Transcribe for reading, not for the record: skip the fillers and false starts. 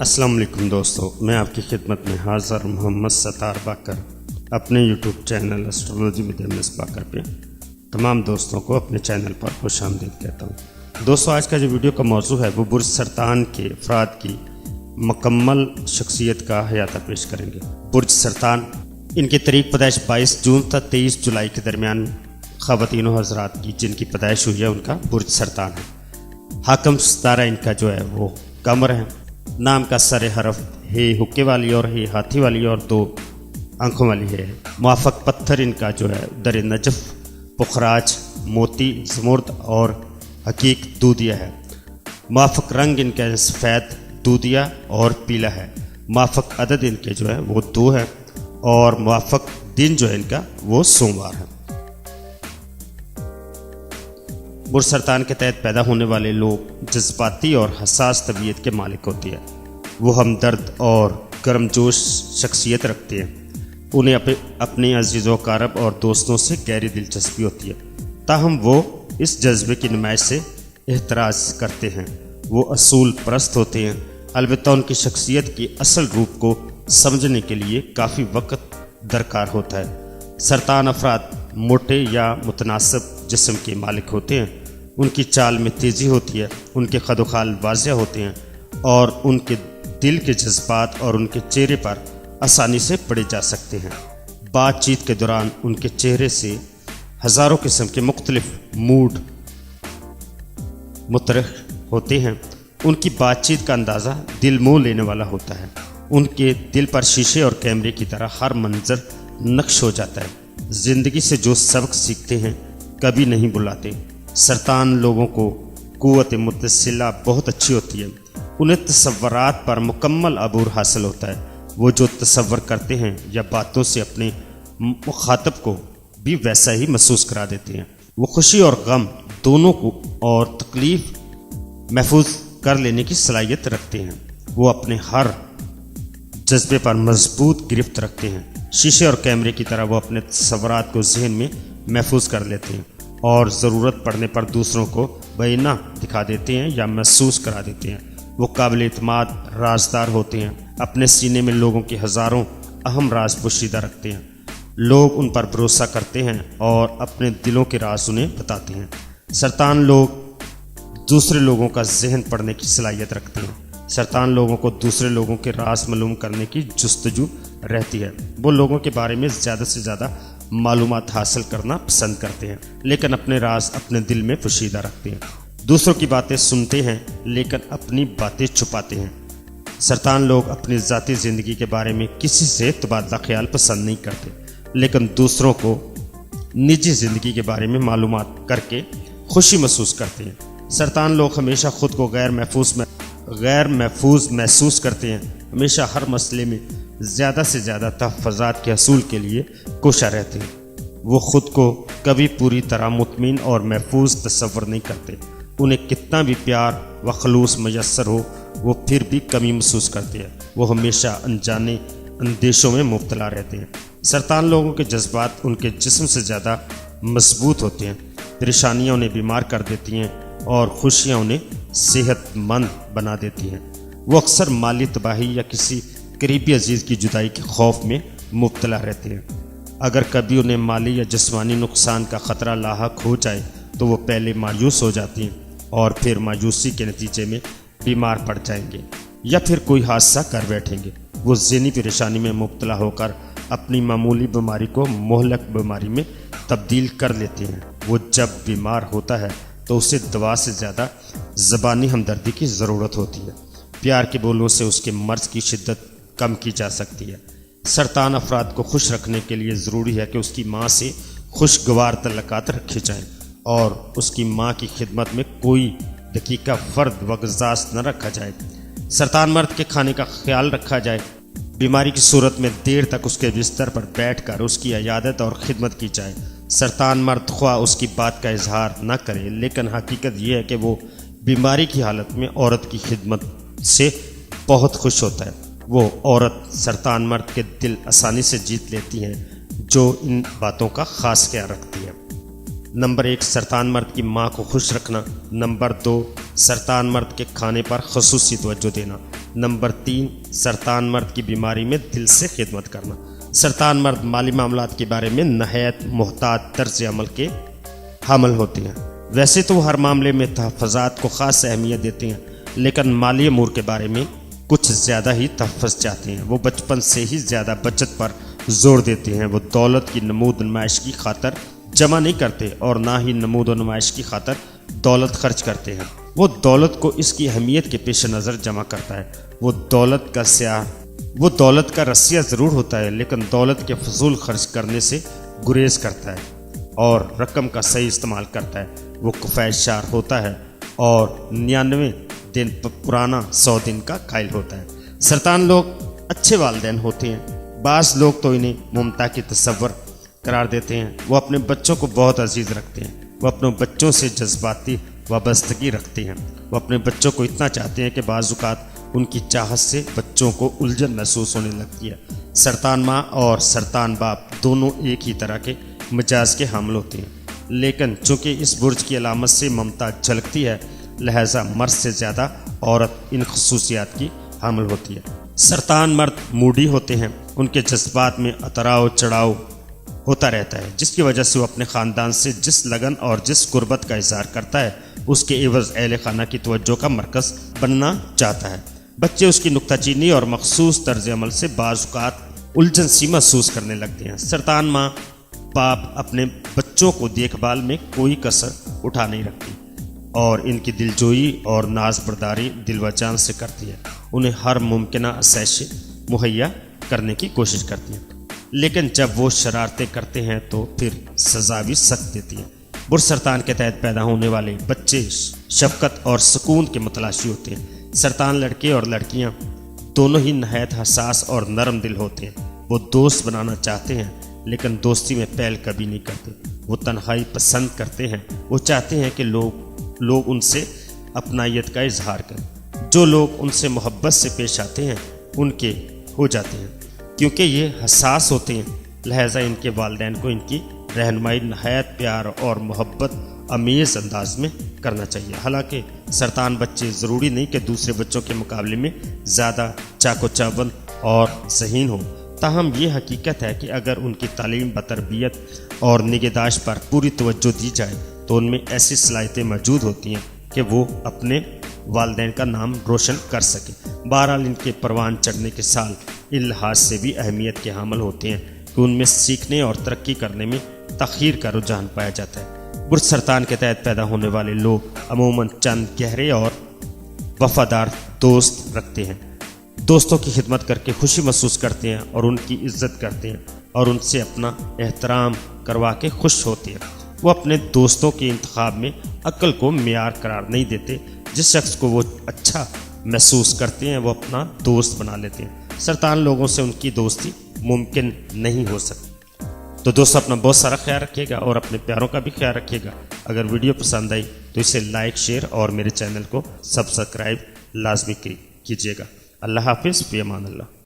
السلام علیکم دوستو، میں آپ کی خدمت میں حاضر محمد ستار باقر اپنے YouTube channel astrology with MS Baqir پہ تمام دوستوں کو اپنے چینل پر خوش آمدید کہتا ہوں۔ دوستو، آج کا جو ویڈیو کا موضوع ہے وہ برج سرطان کے افراد کی مکمل شخصیت کا احاطہ پیش کریں گے۔ برج سرطان، ان کی تاریخ پیدائش 22 جون تا 23 جولائی کے درمیان خواتین و حضرات کی جن کی پیدائش ہوئی ہے ان کا برج سرطان ہے۔ حاکم ستارہ ان کا جو ہے وہ قمر ہے۔ نام کا سر حرف ہے حکے والی اور ہے ہاتھی والی اور 2 آنکھوں والی ہے۔ موافق پتھر ان کا جو ہے در نجف، پخراج، موتی، زمرد اور حقیق دودیا ہے۔ موافق رنگ ان کا سفید، دودیا اور پیلا ہے۔ موافق عدد ان کے جو ہے وہ 2 ہے اور موافق دن جو ہے ان کا وہ سوموار ہے۔ برج سرطان کے تحت پیدا ہونے والے لوگ جذباتی اور حساس طبیعت کے مالک ہوتی ہے۔ وہ ہمدرد اور گرم جوش شخصیت رکھتے ہیں۔ انہیں اپنے عزیز و اقارب اور دوستوں سے گہری دلچسپی ہوتی ہے، تاہم وہ اس جذبے کی نمائش سے احتراز کرتے ہیں۔ وہ اصول پرست ہوتے ہیں، البتہ ان کی شخصیت کی اصل روپ کو سمجھنے کے لیے کافی وقت درکار ہوتا ہے۔ سرطان افراد موٹے یا متناسب جسم کے مالک ہوتے ہیں۔ ان کی چال میں تیزی ہوتی ہے، ان کے قد و خال واضح ہوتے ہیں اور ان کے دل کے جذبات اور ان کے چہرے پر آسانی سے پڑھے جا سکتے ہیں۔ بات چیت کے دوران ان کے چہرے سے ہزاروں قسم کے مختلف موڈ مترخ ہوتے ہیں۔ ان کی بات چیت کا اندازہ دل موہ لینے والا ہوتا ہے۔ ان کے دل پر شیشے اور کیمرے کی طرح ہر منظر نقش ہو جاتا ہے۔ زندگی سے جو سبق سیکھتے ہیں کبھی نہیں بھلاتے۔ سرطان لوگوں کو قوت متصلہ بہت اچھی ہوتی ہے۔ انہیں تصورات پر مکمل عبور حاصل ہوتا ہے۔ وہ جو تصور کرتے ہیں یا باتوں سے اپنے مخاطب کو بھی ویسا ہی محسوس کرا دیتے ہیں۔ وہ خوشی اور غم دونوں کو اور تکلیف محفوظ کر لینے کی صلاحیت رکھتے ہیں۔ وہ اپنے ہر جذبے پر مضبوط گرفت رکھتے ہیں۔ شیشے اور کیمرے کی طرح وہ اپنے تصورات کو ذہن میں محفوظ کر لیتے ہیں اور ضرورت پڑنے پر دوسروں کو بینہ دکھا دیتے ہیں یا محسوس کرا دیتے ہیں۔ وہ قابل اعتماد رازدار ہوتے ہیں۔ اپنے سینے میں لوگوں کے ہزاروں اہم راز پوشیدہ رکھتے ہیں۔ لوگ ان پر بھروسہ کرتے ہیں اور اپنے دلوں کے راز انہیں بتاتے ہیں۔ سرطان لوگ دوسرے لوگوں کا ذہن پڑھنے کی صلاحیت رکھتے ہیں۔ سرطان لوگوں کو دوسرے لوگوں کے راز معلوم کرنے کی جستجو رہتی ہے۔ وہ لوگوں کے بارے میں زیادہ سے زیادہ معلومات حاصل کرنا پسند کرتے ہیں، لیکن اپنے راز اپنے دل میں پوشیدہ رکھتے ہیں۔ دوسروں کی باتیں سنتے ہیں لیکن اپنی باتیں چھپاتے ہیں۔ سرطان لوگ اپنی ذاتی زندگی کے بارے میں کسی سے تبادلہ خیال پسند نہیں کرتے، لیکن دوسروں کو نجی زندگی کے بارے میں معلومات کر کے خوشی محسوس کرتے ہیں۔ سرطان لوگ ہمیشہ خود کو غیر محفوظ محسوس کرتے ہیں، ہمیشہ ہر مسئلے میں زیادہ سے زیادہ تحفظات کے حصول کے لیے کوشاں رہتے ہیں۔ وہ خود کو کبھی پوری طرح مطمئن اور محفوظ تصور نہیں کرتے۔ انہیں کتنا بھی پیار و خلوص میسر ہو وہ پھر بھی کمی محسوس کرتے ہیں۔ وہ ہمیشہ انجانے اندیشوں میں مبتلا رہتے ہیں۔ سرطان لوگوں کے جذبات ان کے جسم سے زیادہ مضبوط ہوتے ہیں۔ پریشانیاں انہیں بیمار کر دیتی ہیں اور خوشیاں انہیں صحت مند بنا دیتی ہیں۔ وہ اکثر مالی تباہی یا کسی قریبی عزیز کی جدائی کے خوف میں مبتلا رہتے ہیں۔ اگر کبھی انہیں مالی یا جسمانی نقصان کا خطرہ لاحق ہو جائے تو وہ پہلے مایوس ہو جاتی ہیں اور پھر مایوسی کے نتیجے میں بیمار پڑ جائیں گے یا پھر کوئی حادثہ کر بیٹھیں گے۔ وہ ذہنی پریشانی میں مبتلا ہو کر اپنی معمولی بیماری کو مہلک بیماری میں تبدیل کر لیتے ہیں۔ وہ جب بیمار ہوتا ہے تو اسے دوا سے زیادہ زبانی ہمدردی کی ضرورت ہوتی ہے۔ پیار کے بولوں سے اس کے مرض کی شدت کم کی جا سکتی ہے۔ سرطان افراد کو خوش رکھنے کے لیے ضروری ہے کہ اس کی ماں سے خوشگوار تعلقات رکھے جائیں اور اس کی ماں کی خدمت میں کوئی دقیقہ فرد و گزاست نہ رکھا جائے۔ سرطان مرد کے کھانے کا خیال رکھا جائے۔ بیماری کی صورت میں دیر تک اس کے بستر پر بیٹھ کر اس کی عیادت اور خدمت کی جائے۔ سرطان مرد خواہ اس کی بات کا اظہار نہ کرے، لیکن حقیقت یہ ہے کہ وہ بیماری کی حالت میں عورت کی خدمت سے بہت خوش ہوتا ہے۔ وہ عورت سرطان مرد کے دل آسانی سے جیت لیتی ہے جو ان باتوں کا خاص خیال رکھتی ہے۔ نمبر 1، سرطان مرد کی ماں کو خوش رکھنا۔ نمبر 2، سرطان مرد کے کھانے پر خصوصی توجہ دینا۔ نمبر 3 سرطان مرد کی بیماری میں دل سے خدمت کرنا۔ سرطان مرد مالی معاملات کے بارے میں نہایت محتاط طرز عمل کے حامل ہوتے ہیں۔ ویسے تو وہ ہر معاملے میں تحفظات کو خاص اہمیت دیتے ہیں، لیکن مالی امور کے بارے میں کچھ زیادہ ہی تحفظ چاہتے ہیں۔ وہ بچپن سے ہی زیادہ بچت پر زور دیتے ہیں۔ وہ دولت کی نمود و نمائش کی خاطر جمع نہیں کرتے اور نہ ہی نمود و نمائش کی خاطر دولت خرچ کرتے ہیں۔ وہ دولت کو اس کی اہمیت کے پیش نظر جمع کرتا ہے۔ وہ دولت کا رسیہ ضرور ہوتا ہے، لیکن دولت کے فضول خرچ کرنے سے گریز کرتا ہے اور رقم کا صحیح استعمال کرتا ہے۔ وہ کفایت شار ہوتا ہے اور 99 دن پرانا 100 دن کا قائل ہوتا ہے۔ سرطان لوگ اچھے والدین ہوتے ہیں۔ بعض لوگ تو انہیں ممتا کی تصور قرار دیتے ہیں۔ وہ اپنے بچوں کو بہت عزیز رکھتے ہیں۔ وہ اپنے بچوں سے جذباتی وابستگی رکھتے ہیں۔ وہ اپنے بچوں کو اتنا چاہتے ہیں کہ بعض اوقات ان کی چاہت سے بچوں کو الجھن محسوس ہونے لگتی ہے۔ سرطان ماں اور سرطان باپ دونوں ایک ہی طرح کے مزاج کے حامل ہوتے ہیں، لیکن چونکہ اس برج کی علامت سے ممتا جھلکتی ہے، لہذا مرد سے زیادہ عورت ان خصوصیات کی حامل ہوتی ہے۔ سرطان مرد موڈی ہوتے ہیں۔ ان کے جذبات میں اتراؤ چڑھاؤ ہوتا رہتا ہے، جس کی وجہ سے وہ اپنے خاندان سے جس لگن اور جس قربت کا اظہار کرتا ہے، اس کے عوض اہل خانہ کی توجہ کا مرکز بننا چاہتا ہے۔ بچے اس کی نکتہ چینی اور مخصوص طرز عمل سے بعض اوقات الجھن سی محسوس کرنے لگتے ہیں۔ سرطان ماں باپ اپنے بچوں کو دیکھ بھال میں کوئی کسر اٹھا نہیں رکھتی اور ان کی دلجوئی اور ناز برداری دل و جان سے کرتی ہے۔ انہیں ہر ممکنہ آسائش مہیا کرنے کی کوشش کرتی ہیں، لیکن جب وہ شرارتیں کرتے ہیں تو پھر سزا بھی سخت دیتی ہیں۔ برج سرطان کے تحت پیدا ہونے والے بچے شفقت اور سکون کے متلاشی ہوتے ہیں۔ سرطان لڑکے اور لڑکیاں دونوں ہی نہایت حساس اور نرم دل ہوتے ہیں۔ وہ دوست بنانا چاہتے ہیں، لیکن دوستی میں پہل کبھی نہیں کرتے۔ وہ تنہائی پسند کرتے ہیں۔ وہ چاہتے ہیں کہ لوگ ان سے اپنائیت کا اظہار کریں۔ جو لوگ ان سے محبت سے پیش آتے ہیں ان کے ہو جاتے ہیں۔ کیونکہ یہ حساس ہوتے ہیں، لہٰذا ان کے والدین کو ان کی رہنمائی نہایت پیار اور محبت امیز انداز میں کرنا چاہیے۔ حالانکہ سرطان بچے ضروری نہیں کہ دوسرے بچوں کے مقابلے میں زیادہ چاق و چاول اور ذہین ہوں، تاہم یہ حقیقت ہے کہ اگر ان کی تعلیم بتربیت اور نگہداشت پر پوری توجہ دی جائے تو ان میں ایسی صلاحیتیں موجود ہوتی ہیں کہ وہ اپنے والدین کا نام روشن کر سکیں۔ بہرحال ان کے پروان چڑھنے کے سال ان لحاظ سے بھی اہمیت کے حامل ہوتے ہیں کہ ان میں سیکھنے اور ترقی کرنے میں تاخیر کا رجحان پایا جاتا ہے۔ برج سرطان کے تحت پیدا ہونے والے لوگ عموماً چند گہرے اور وفادار دوست رکھتے ہیں۔ دوستوں کی خدمت کر کے خوشی محسوس کرتے ہیں اور ان کی عزت کرتے ہیں اور ان سے اپنا احترام کروا کے خوش ہوتے ہیں۔ وہ اپنے دوستوں کے انتخاب میں عقل کو معیار قرار نہیں دیتے۔ جس شخص کو وہ اچھا محسوس کرتے ہیں وہ اپنا دوست بنا لیتے ہیں۔ سرطان لوگوں سے ان کی دوستی ممکن نہیں ہو سکتی۔ تو دوستو اپنا بہت سارا خیال رکھیے گا اور اپنے پیاروں کا بھی خیال رکھیے گا۔ اگر ویڈیو پسند آئی تو اسے لائک شیئر اور میرے چینل کو سبسکرائب لازمی کیجیے گا۔ اللہ حافظ، فی امان اللہ۔